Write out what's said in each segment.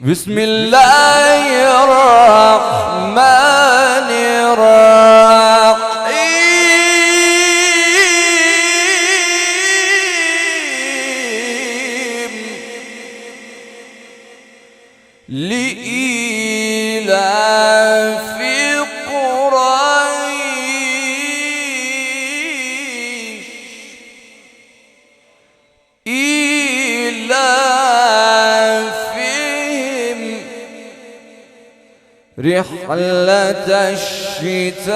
بسم الله الرحمن الرحيم لإيلاف قريش إيلافهم رحلة الشتاء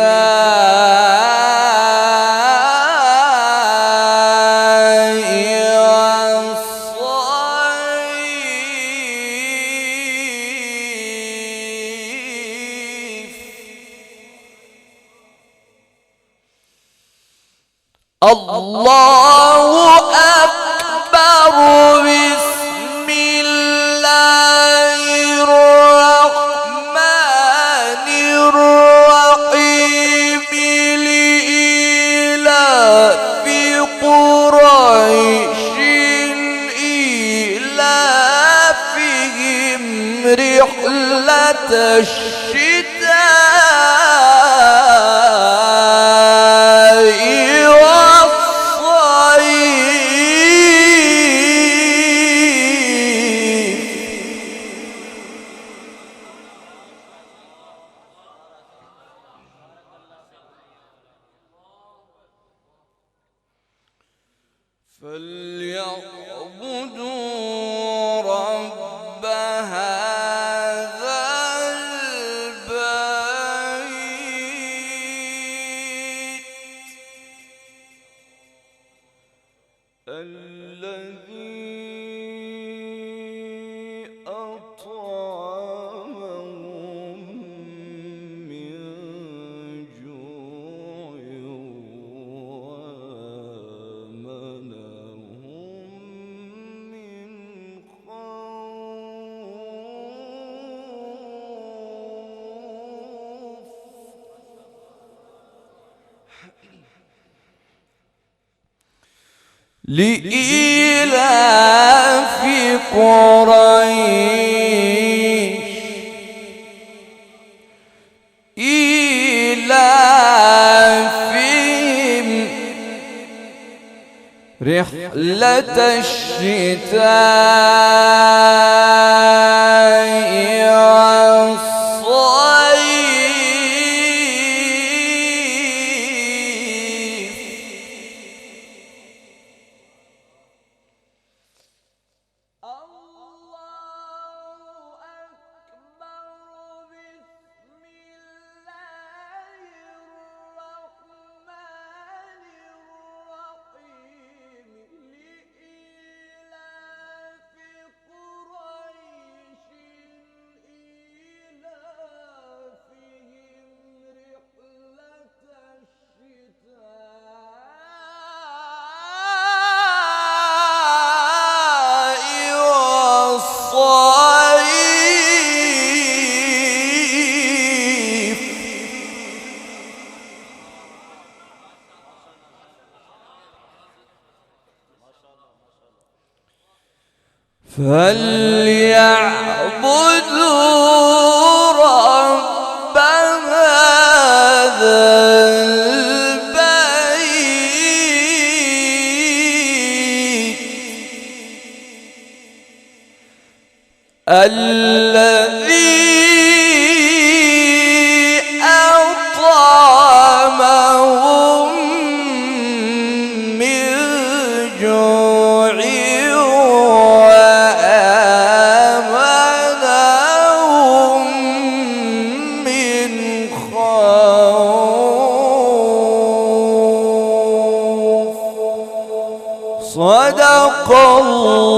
والصيف. الله أكبر. بسم الله الرحمن الرحيم لإيلاف قريش إيلافهم رحلة الشتاء والصيف. فليعبدوا رب هذا البيت الذي أطعمهم من جوع وآمنهم من خوف. لإيلاف قريش إيلافهم رحلة الشتاء والصيف. فليعبدوا رب هذا البيت الذي أطعمهم من جوع وآمنهم من خوف. صدق الله